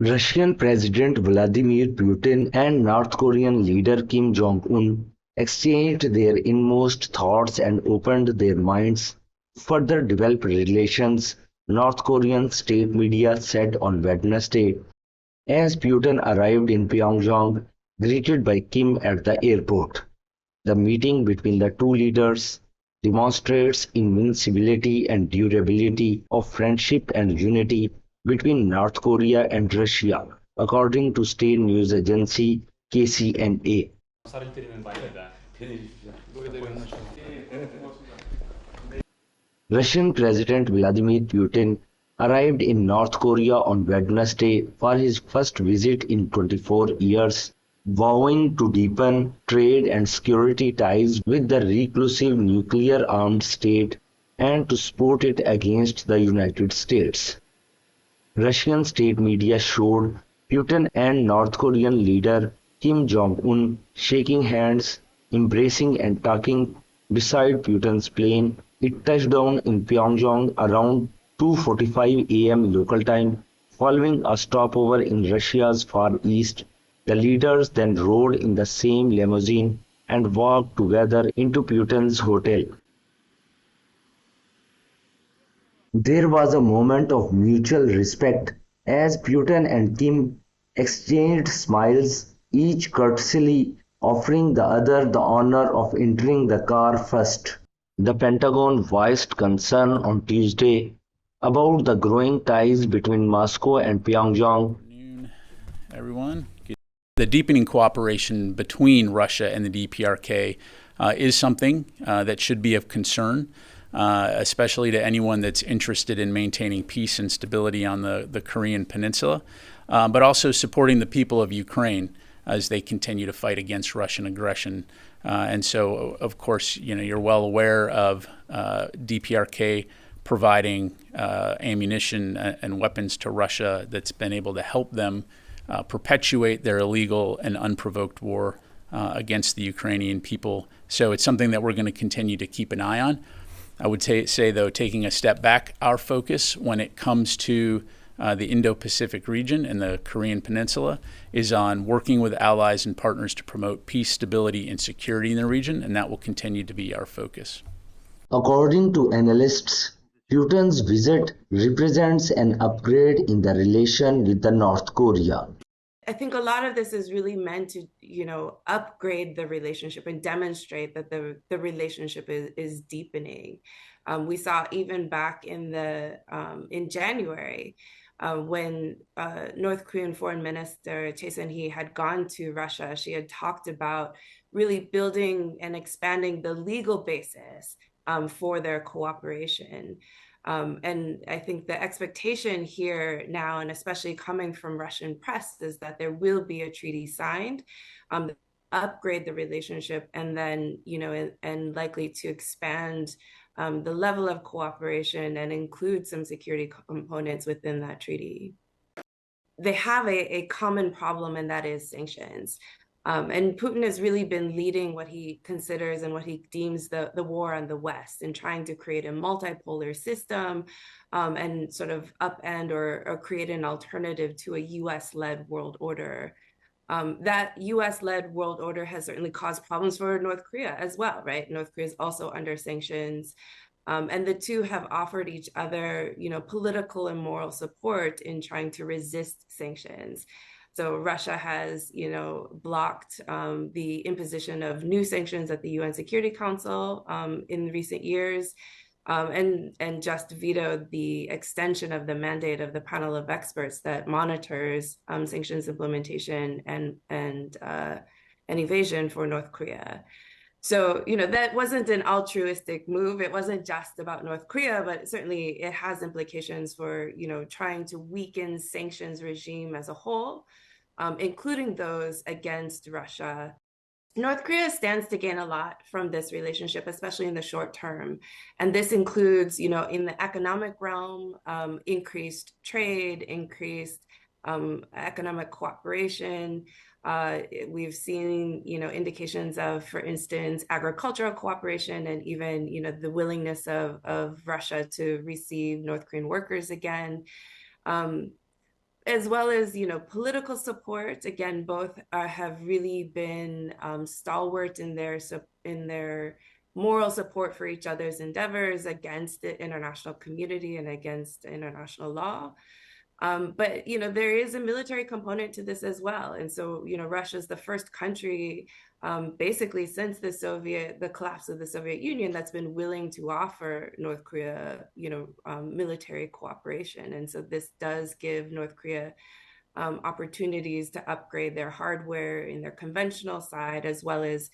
Russian President Vladimir Putin and North Korean leader Kim Jong Un exchanged their inmost thoughts and opened their minds to further develop relations, North Korean state media said on Wednesday, as Putin arrived in Pyongyang, greeted by Kim at the airport. The meeting between the two leaders demonstrates invincibility and durability of friendship and unity between North Korea and Russia, according to state news agency KCNA. Russian President Vladimir Putin arrived in North Korea on Wednesday for his first visit in 24 years, vowing to deepen trade and security ties with the reclusive nuclear-armed state and to support it against the United States. Russian state media showed Putin and North Korean leader Kim Jong Un shaking hands, embracing and talking beside Putin's plane. It touched down in Pyongyang around 2:45 a.m. local time, following a stopover in Russia's Far East. The leaders then rode in the same limousine and walked together into Putin's hotel. There was a moment of mutual respect as Putin and Kim exchanged smiles, each courteously offering the other the honor of entering the car first. The Pentagon voiced concern on Tuesday about the growing ties between Moscow and Pyongyang. Good afternoon, everyone. The deepening cooperation between Russia and the DPRK is something that should be of concern, especially to anyone that's interested in maintaining peace and stability on the Korean Peninsula, but also supporting the people of Ukraine as they continue to fight against Russian aggression. And so, of course, you're well aware of DPRK providing ammunition and weapons to Russia that's been able to help them perpetuate their illegal and unprovoked war against the Ukrainian people. So it's something that we're going to continue to keep an eye on. I would say, though, taking a step back, our focus when it comes to the Indo-Pacific region and the Korean Peninsula is on working with allies and partners to promote peace, stability, and security in the region, and that will continue to be our focus. According to analysts, Putin's visit represents an upgrade in the relation with the North Korea. I think a lot of this is really meant to, upgrade the relationship and demonstrate that the relationship is deepening. We saw even back in January when North Korean Foreign Minister Choi Sun-hee had gone to Russia. She had talked about really building and expanding the legal basis for their cooperation. And I think the expectation here now, and especially coming from Russian press, is that there will be a treaty signed, upgrade the relationship, and then, and likely to expand the level of cooperation and include some security components within that treaty. They have a common problem, and that is sanctions. And Putin has really been leading what he considers and what he deems the war on the West, and trying to create a multipolar system and sort of upend or create an alternative to a US-led world order. That US-led world order has certainly caused problems for North Korea as well, right? North Korea is also under sanctions. And the two have offered each other, political and moral support in trying to resist sanctions. So Russia has, blocked the imposition of new sanctions at the UN Security Council in recent years, and just vetoed the extension of the mandate of the panel of experts that monitors sanctions implementation and evasion for North Korea. So, that wasn't an altruistic move. It wasn't just about North Korea, but certainly it has implications for, trying to weaken sanctions regime as a whole, including those against Russia. North Korea stands to gain a lot from this relationship, especially in the short term. And this includes, in the economic realm, increased trade, increased economic cooperation. We've seen, indications of, for instance, agricultural cooperation, and even, the willingness of Russia to receive North Korean workers again. as well as, political support. Again, both have really been stalwart in their moral support for each other's endeavors against the international community and against international law. But there is a military component to this as well, and so Russia is the first country, basically since the collapse of the Soviet Union, that's been willing to offer North Korea, military cooperation, and so this does give North Korea opportunities to upgrade their hardware in their conventional side, as well as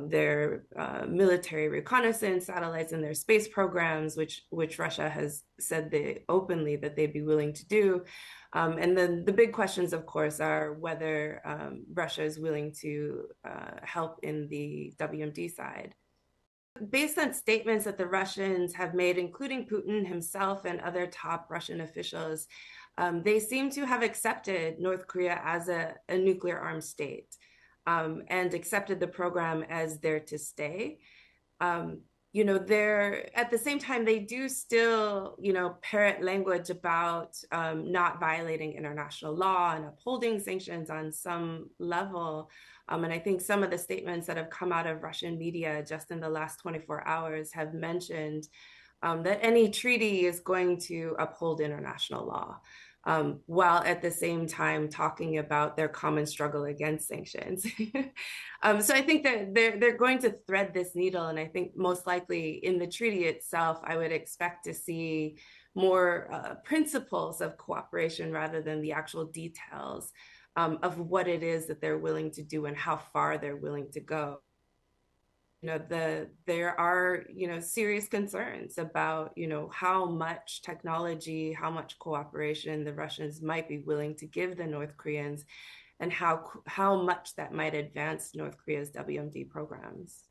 their military reconnaissance satellites and their space programs, which Russia has said openly that they'd be willing to do. And then the big questions, of course, are whether Russia is willing to help in the WMD side. Based on statements that the Russians have made, including Putin himself and other top Russian officials, they seem to have accepted North Korea as a nuclear armed state. And accepted the program as there to stay. They're at the same time, they do still, parrot language about not violating international law and upholding sanctions on some level. And I think some of the statements that have come out of Russian media just in the last 24 hours have mentioned that any treaty is going to uphold international law. While at the same time talking about their common struggle against sanctions. So I think that they're going to thread this needle, and I think most likely in the treaty itself, I would expect to see more principles of cooperation rather than the actual details of what it is that they're willing to do and how far they're willing to go. There are serious concerns about how much technology, how much cooperation the Russians might be willing to give the North Koreans, and how much that might advance North Korea's WMD programs.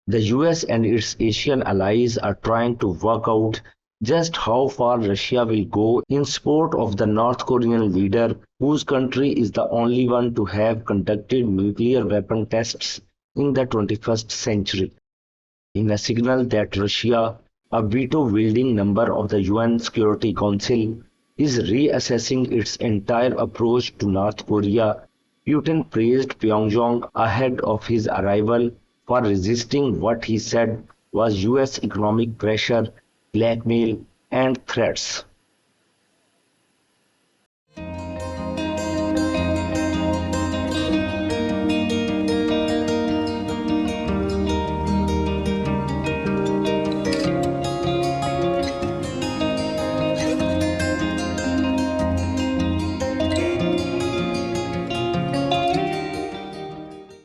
The US and its Asian allies are trying to work out just how far Russia will go in support of the North Korean leader, whose country is the only one to have conducted nuclear weapon tests in the 21st century, in a signal that Russia, a veto-wielding member of the UN Security Council, is reassessing its entire approach to North Korea. Putin praised Pyongyang ahead of his arrival for resisting what he said was US economic pressure, blackmail, and threats.